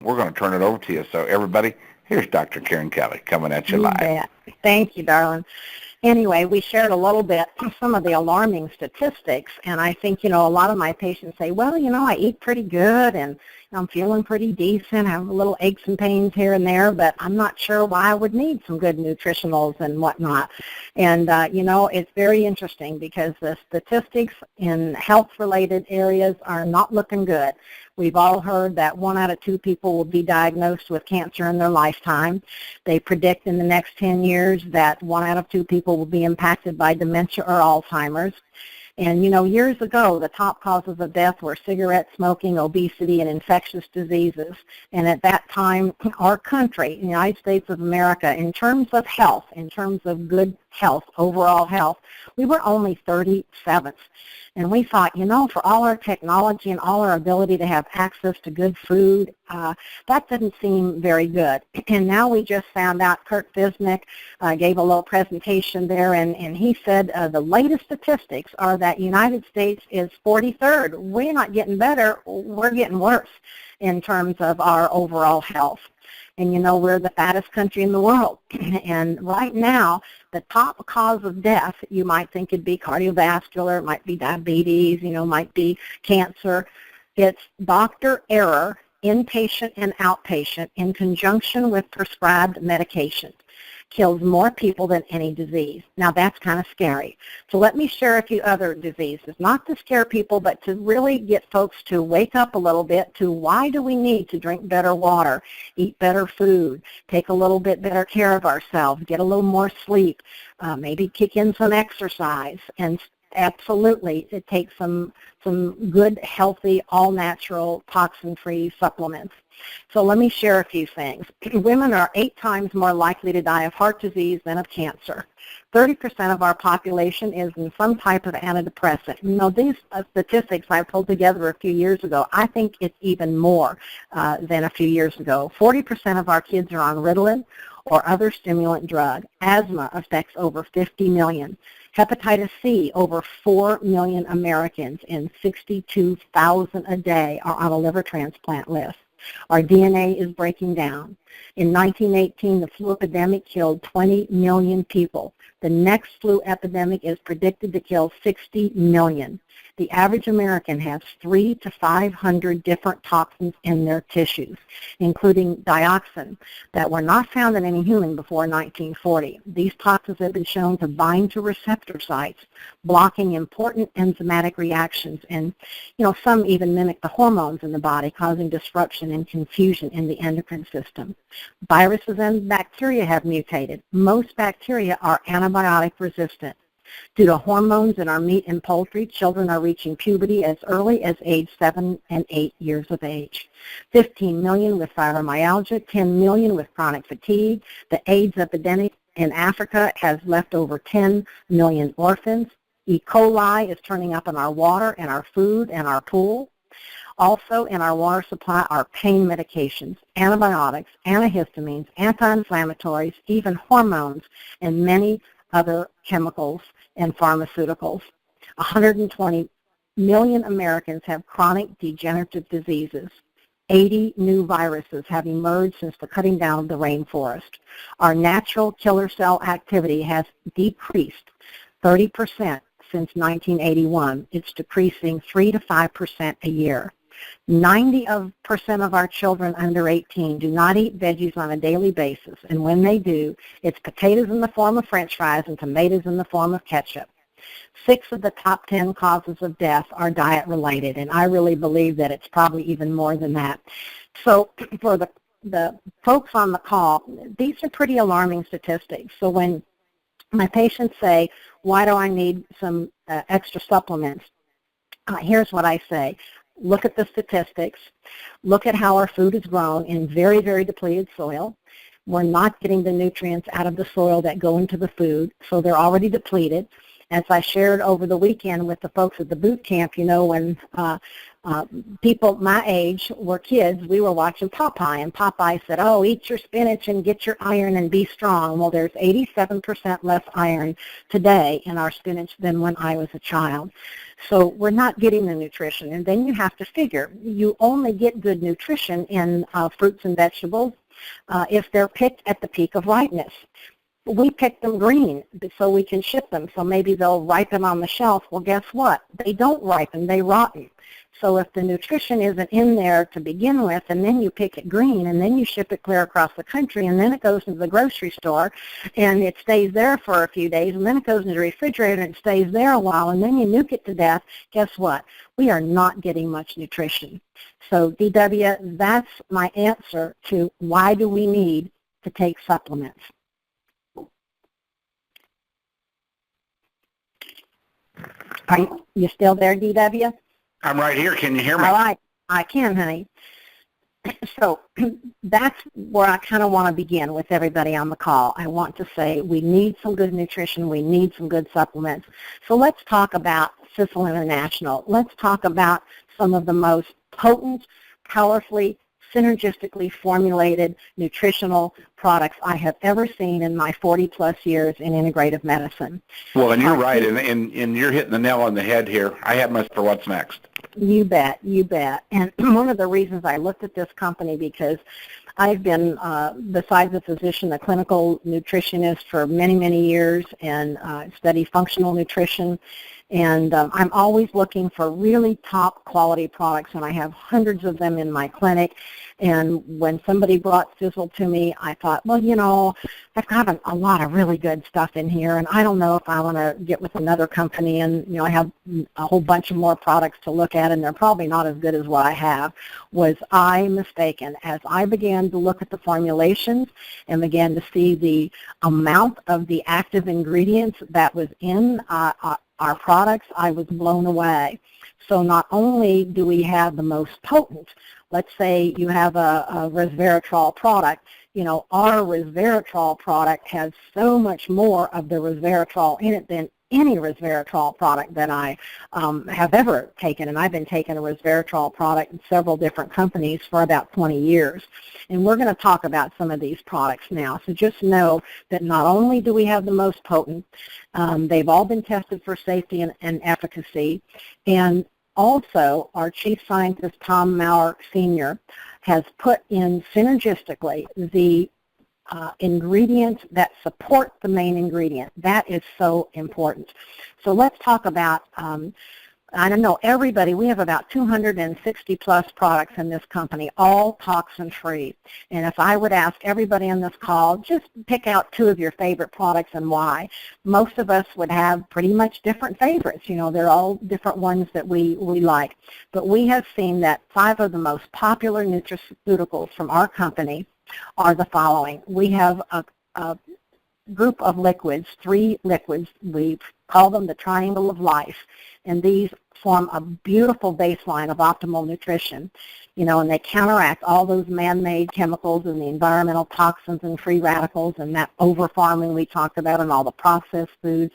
we're going to turn it over to you. So everybody, here's Dr. Karen Kelly coming at you live. Bet. Thank you, darling. Anyway, we shared a little bit some of the alarming statistics, and I think, a lot of my patients say, well, I eat pretty good, and I'm feeling pretty decent. I have a little aches and pains here and there, but I'm not sure why I would need some good nutritionals and whatnot. And, it's very interesting because the statistics in health-related areas are not looking good. We've all heard that 1 out of 2 people will be diagnosed with cancer in their lifetime. They predict in the next 10 years that 1 out of 2 people will be impacted by dementia or Alzheimer's. And, years ago, the top causes of death were cigarette smoking, obesity, and infectious diseases. And at that time, our country, the United States of America, in terms of health, in terms of good health, overall health, we were only 37th. And we thought, for all our technology and all our ability to have access to good food, that didn't seem very good. And now we just found out Kirk Visnick gave a little presentation there, and he said the latest statistics are that United States is 43rd. We're not getting better, we're getting worse in terms of our overall health. And, we're the fattest country in the world. And right now, the top cause of death, you might think it'd be cardiovascular, it might be diabetes, might be cancer. It's doctor error, inpatient and outpatient, in conjunction with prescribed medications. Kills more people than any disease. Now, that's kind of scary. So let me share a few other diseases, not to scare people, but to really get folks to wake up a little bit to why do we need to drink better water, eat better food, take a little bit better care of ourselves, get a little more sleep, maybe kick in some exercise, and absolutely it takes some good, healthy, all-natural, toxin-free supplements. So let me share a few things. Women are 8 times more likely to die of heart disease than of cancer. 30% of our population is in some type of antidepressant. These statistics I pulled together a few years ago, I think it's even more than a few years ago. 40% of our kids are on Ritalin or other stimulant drug. Asthma affects over 50 million. Hepatitis C, over 4 million Americans, and 62,000 a day are on a liver transplant list. Our DNA is breaking down. In 1918, the flu epidemic killed 20 million people. The next flu epidemic is predicted to kill 60 million. The average American has 300 to 500 different toxins in their tissues, including dioxin, that were not found in any human before 1940. These toxins have been shown to bind to receptor sites, blocking important enzymatic reactions, and some even mimic the hormones in the body, causing disruption and confusion in the endocrine system. Viruses and bacteria have mutated. Most bacteria are antibiotic resistant. Due to hormones in our meat and poultry, children are reaching puberty as early as age 7 and 8 years of age. 15 million with fibromyalgia, 10 million with chronic fatigue. The AIDS epidemic in Africa has left over 10 million orphans. E. coli is turning up in our water and our food and our pool. Also in our water supply are pain medications, antibiotics, antihistamines, anti-inflammatories, even hormones, and many other chemicals and pharmaceuticals. 120 million Americans have chronic degenerative diseases. 80 new viruses have emerged since the cutting down of the rainforest. Our natural killer cell activity has decreased 30% since 1981. It's decreasing 3 to 5% a year. 90% of our children under 18 do not eat veggies on a daily basis, and when they do, it's potatoes in the form of French fries and tomatoes in the form of ketchup. 6 of the top 10 causes of death are diet-related, and I really believe that it's probably even more than that. So for the folks on the call, these are pretty alarming statistics. So when my patients say, why do I need some extra supplements? Here's what I say. Look at the statistics. Look at how our food is grown in very, very depleted soil. We're not getting the nutrients out of the soil that go into the food, so they're already depleted. As I shared over the weekend with the folks at the boot camp, when people my age were kids. We were watching Popeye, and Popeye said, oh, eat your spinach and get your iron and be strong. Well, there's 87% less iron today in our spinach than when I was a child. So we're not getting the nutrition. And then you have to figure, you only get good nutrition in fruits and vegetables if they're picked at the peak of ripeness. We pick them green so we can ship them, so maybe they'll ripen on the shelf. Well, guess what? They don't ripen, they rotten. So if the nutrition isn't in there to begin with, and then you pick it green, and then you ship it clear across the country, and then it goes to the grocery store, and it stays there for a few days, and then it goes into the refrigerator, and it stays there a while, and then you nuke it to death, guess what? We are not getting much nutrition. So, DW, that's my answer to why do we need to take supplements. Are you still there, DW? I'm right here. Can you hear me? All right. I can, honey. So that's where I kind of want to begin with everybody on the call. I want to say we need some good nutrition. We need some good supplements. So let's talk about Sisel International. Let's talk about some of the most potent, powerfully, synergistically formulated nutritional products I have ever seen in my 40-plus years in integrative medicine. Well, and you're right, and you're hitting the nail on the head here. I have much for what's next. You bet, you bet. And one of the reasons I looked at this company, because I've been, besides a physician, a clinical nutritionist for many, many years, and study functional nutrition. And I'm always looking for really top quality products, and I have hundreds of them in my clinic. And when somebody brought Sisel to me, I thought, well, you know, I've got a lot of really good stuff in here, and I don't know if I want to get with another company. And, you know, I have a whole bunch of more products to look at, and they're probably not as good as what I have. Was I mistaken? As I began to look at the formulations and began to see the amount of the active ingredients that was in our products, I was blown away. So not only do we have the most potent, let's say you have a resveratrol product, you know, our resveratrol product has so much more of the resveratrol in it than any resveratrol product that I have ever taken. And I've been taking a resveratrol product in several different companies for about 20 years. And we're going to talk about some of these products now. So just know that not only do we have the most potent, they've all been tested for safety and efficacy. And also, our chief scientist, Tom Maurer Sr., has put in synergistically the ingredients that support the main ingredient. That is so important. So let's talk about, I don't know, everybody, we have about 260 plus products in this company, all toxin-free. And if I would ask everybody on this call, just pick out 2 of your favorite products and why. Most of us would have pretty much different favorites. You know, they're all different ones that we like. But we have seen that 5 of the most popular nutraceuticals from our company are the following. We have a group of liquids, 3 liquids. We call them the triangle of life, and these form a beautiful baseline of optimal nutrition, you know, and they counteract all those man-made chemicals and the environmental toxins and free radicals and that over-farming we talked about and all the processed foods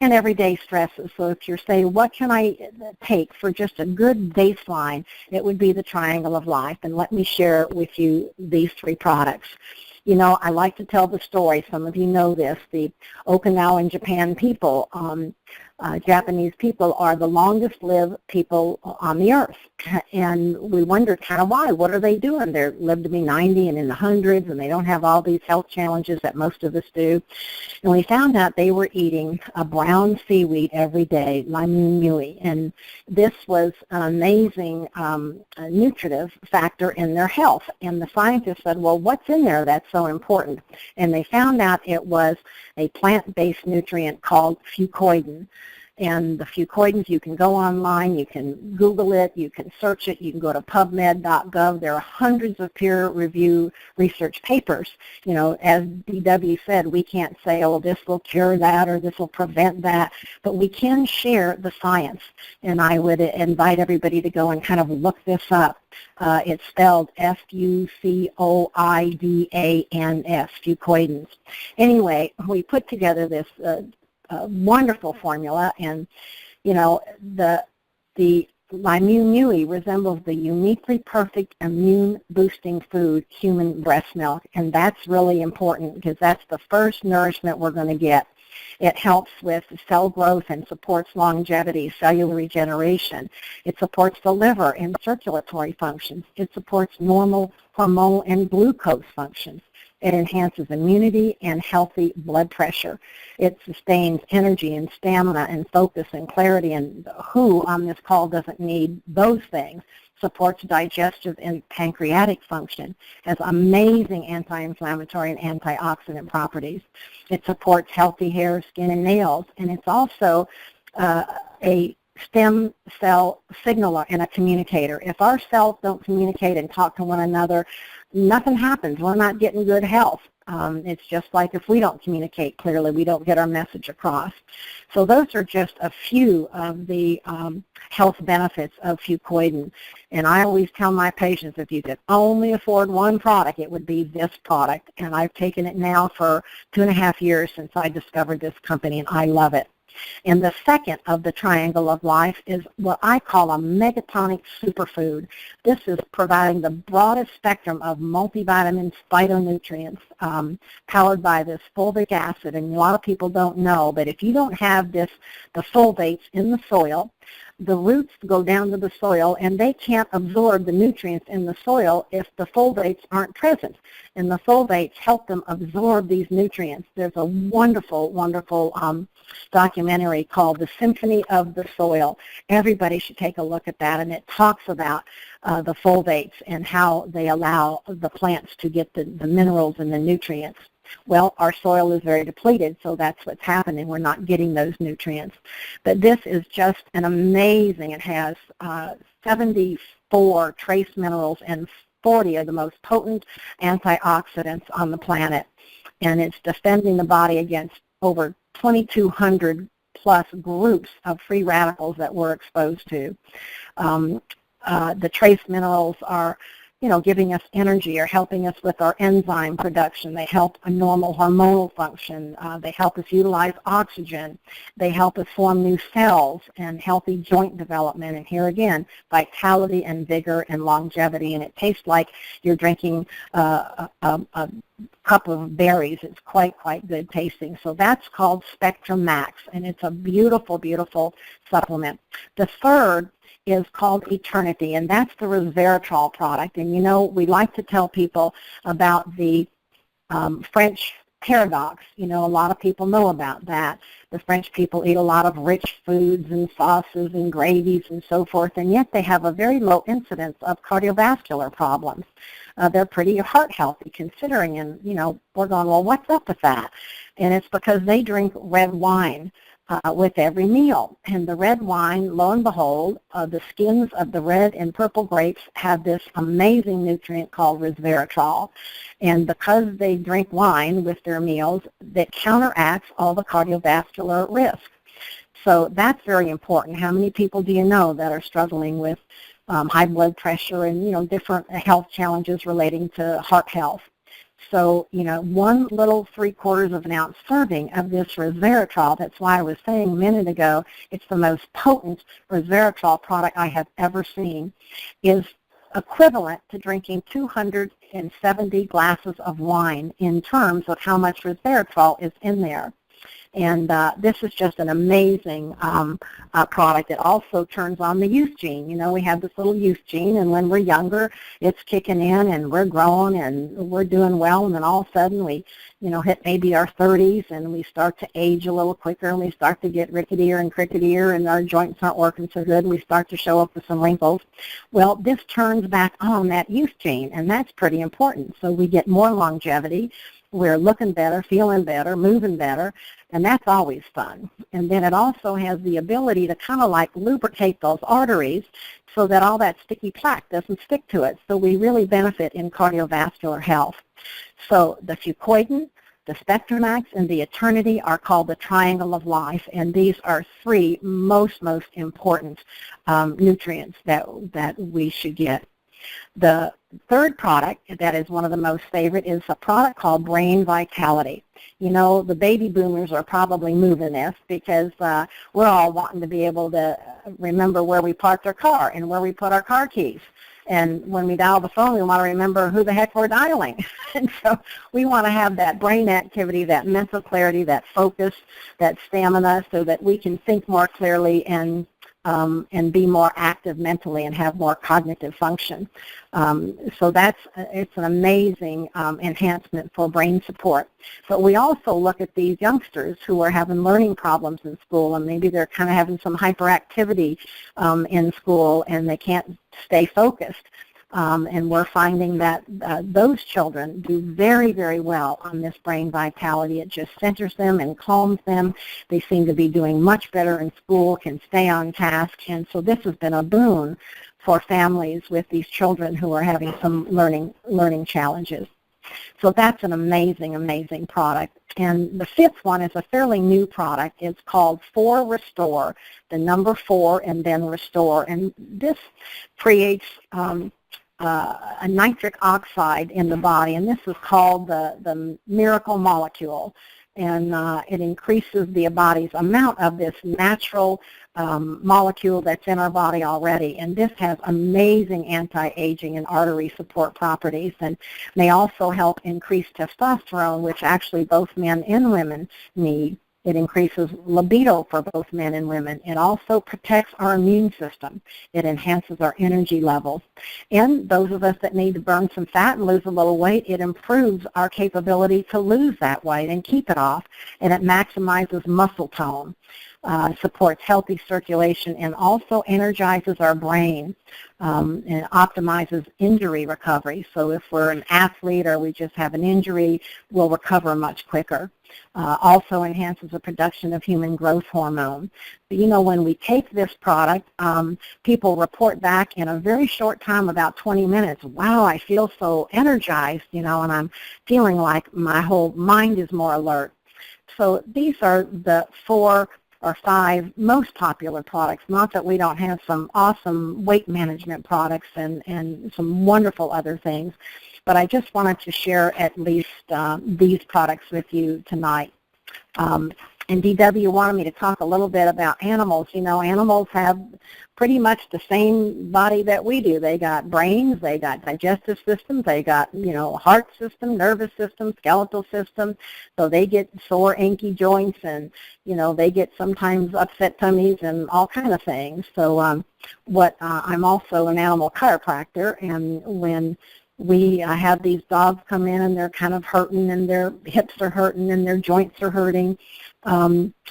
and everyday stresses. So if you're saying, what can I take for just a good baseline, it would be the triangle of life. And let me share with you these 3 products. You know, I like to tell the story. Some of you know this. The Okinawa and Japan people, Japanese people, are the longest-lived people on the earth. And we wondered kind of why. What are they doing? They live to be 90 and in the hundreds, and they don't have all these health challenges that most of us do. And we found out they were eating a brown seaweed every day, lamui, and this was an amazing nutritive factor in their health. And the scientists said, well, what's in there that's so important? And they found out it was a plant-based nutrient called fucoidan. And the fucoidans, you can go online, you can Google it, you can search it, you can go to pubmed.gov. There are hundreds of peer-review research papers. You know, as DW said, we can't say, oh, this will cure that or this will prevent that, but we can share the science. And I would invite everybody to go and kind of look this up. It's spelled Fucoidans, fucoidans. Anyway, we put together this wonderful formula, and you know, the Mui resembles the uniquely perfect immune-boosting food, human breast milk, and that's really important because that's the first nourishment we're going to get. It helps with cell growth and supports longevity, cellular regeneration. It supports the liver and circulatory functions. It supports normal hormonal and glucose functions. It enhances immunity and healthy blood pressure. It sustains energy and stamina and focus and clarity, and who on this call doesn't need those things? Supports digestive and pancreatic function, has amazing anti-inflammatory and antioxidant properties. It supports healthy hair, skin, and nails, and it's also a stem cell signaler and a communicator. If our cells don't communicate and talk to one another, nothing happens. We're not getting good health. It's just like if we don't communicate clearly, we don't get our message across. So those are just a few of the health benefits of fucoidan. And I always tell my patients, if you could only afford one product, it would be this product. And I've taken it now for 2.5 years since I discovered this company, and I love it. And the second of the triangle of life is what I call a megatonic superfood. This is providing the broadest spectrum of multivitamins, phytonutrients, powered by this fulvic acid. And a lot of people don't know, but if you don't have the fulvates in the soil, the roots go down to the soil, and they can't absorb the nutrients in the soil if the fulvates aren't present. And the fulvates help them absorb these nutrients. There's a wonderful, wonderful documentary called The Symphony of the Soil. Everybody should take a look at that, and it talks about the fulvates and how they allow the plants to get the minerals and the nutrients. Well, our soil is very depleted, so that's what's happening. We're not getting those nutrients. But this is just an amazing, it has 74 trace minerals and 40 of the most potent antioxidants on the planet. And it's defending the body against over 2,200 plus groups of free radicals that we're exposed to. The trace minerals are giving us energy or helping us with our enzyme production. They help a normal hormonal function. They help us utilize oxygen. They help us form new cells and healthy joint development. And here again, vitality and vigor and longevity. And it tastes like you're drinking a cup of berries. It's quite good tasting. So that's called Spectrum Max, and it's a beautiful, beautiful supplement. The third is called Eternity, and that's the resveratrol product. And we like to tell people about the French paradox. A lot of people know about that. The French people eat a lot of rich foods and sauces and gravies and so forth, and yet they have a very low incidence of cardiovascular problems. They're pretty heart healthy considering, and we're going, well, what's up with that? And it's because they drink red wine with every meal. And the red wine, lo and behold, the skins of the red and purple grapes have this amazing nutrient called resveratrol. And because they drink wine with their meals, that counteracts all the cardiovascular risk. So that's very important. How many people do you know that are struggling with high blood pressure and, different health challenges relating to heart health? So, one little 3/4 of an ounce serving of this resveratrol, that's why I was saying a minute ago, it's the most potent resveratrol product I have ever seen, is equivalent to drinking 270 glasses of wine in terms of how much resveratrol is in there. And this is just an amazing product. It also turns on the youth gene. We have this little youth gene, and when we're younger, it's kicking in, and we're growing, and we're doing well, and then all of a sudden we, hit maybe our 30s, and we start to age a little quicker, and we start to get ricketier and cricketier, and our joints aren't working so good, and we start to show up with some wrinkles. Well, this turns back on that youth gene, and that's pretty important. So we get more longevity. We're looking better, feeling better, moving better, and that's always fun. And then it also has the ability to kind of like lubricate those arteries so that all that sticky plaque doesn't stick to it. So we really benefit in cardiovascular health. So the fucoidan, the Spectromax, and the Eternity are called the triangle of life, and these are three most important nutrients that we should get. The third product that is one of the most favorite is a product called Brain Vitality. You know, the baby boomers are probably moving this because we're all wanting to be able to remember where we parked our car and where we put our car keys. And when we dial the phone, we want to remember who the heck we're dialing. And so we want to have that brain activity, that mental clarity, that focus, that stamina, so that we can think more clearly and be more active mentally and have more cognitive function. So it's an amazing enhancement for brain support. But we also look at these youngsters who are having learning problems in school, and maybe they're kind of having some hyperactivity in school and they can't stay focused. And we're finding that those children do very, very well on this brain vitality. It just centers them and calms them. They seem to be doing much better in school, can stay on task, and so this has been a boon for families with these children who are having some learning challenges. So that's an amazing, amazing product. And the fifth one is a fairly new product. It's called 4 Restore, the number 4 and then Restore. And this creates a nitric oxide in the body, and this is called the miracle molecule. And it increases the body's amount of this natural molecule that's in our body already. And this has amazing anti-aging and artery support properties, and may also help increase testosterone, which actually both men and women need. It increases libido for both men and women. It also protects our immune system. It enhances our energy levels. And those of us that need to burn some fat and lose a little weight, it improves our capability to lose that weight and keep it off. And it maximizes muscle tone, supports healthy circulation, and also energizes our brain and optimizes injury recovery. So if we're an athlete or we just have an injury, we'll recover much quicker. Also enhances the production of human growth hormone. But, you know, when we take this product, people report back in a very short time, about 20 minutes, wow, I feel so energized, you know, and I'm feeling like my whole mind is more alert. So these are the 4 or 5 most popular products. Not that we don't have some awesome weight management products and some wonderful other things, but I just wanted to share at least these products with you tonight. And DW wanted me to talk a little bit about animals. You know, animals have pretty much the same body that we do. They got brains, they got digestive systems, they got, you know, heart system, nervous system, skeletal system. So they get sore, achy joints, and, you know, they get sometimes upset tummies and all kind of things. So I'm also an animal chiropractor, and when we have these dogs come in and they're kind of hurting and their hips are hurting and their joints are hurting,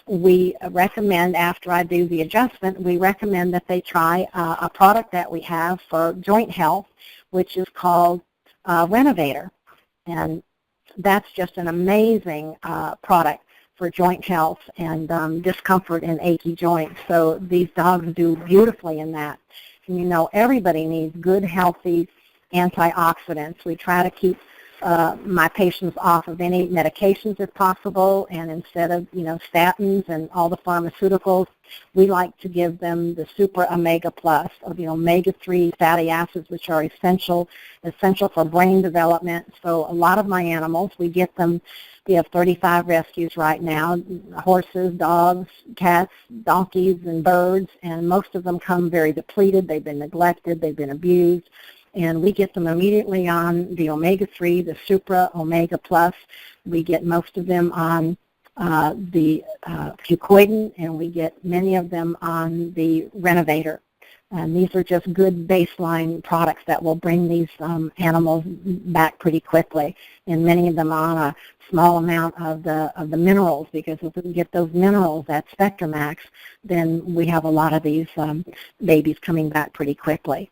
we recommend, after I do the adjustment, we recommend that they try a product that we have for joint health, which is called Renovator. And that's just an amazing product for joint health and discomfort in achy joints. So these dogs do beautifully in that. And you know, everybody needs good, healthy antioxidants. We try to keep my patients off of any medications if possible, and instead of, you know, statins and all the pharmaceuticals, we like to give them the Super Omega Plus, or the omega-3 fatty acids, which are essential for brain development. So a lot of my animals, we get them. We have 35 rescues right now: horses, dogs, cats, donkeys, and birds, and most of them come very depleted. They've been neglected, they've been abused. And we get them immediately on the omega-3, the Supra Omega Plus. We get most of them on the fucoidan, and we get many of them on the Renovator. And these are just good baseline products that will bring these animals back pretty quickly. And many of them on a small amount of the minerals, because if we can get those minerals at Spectramax, then we have a lot of these babies coming back pretty quickly.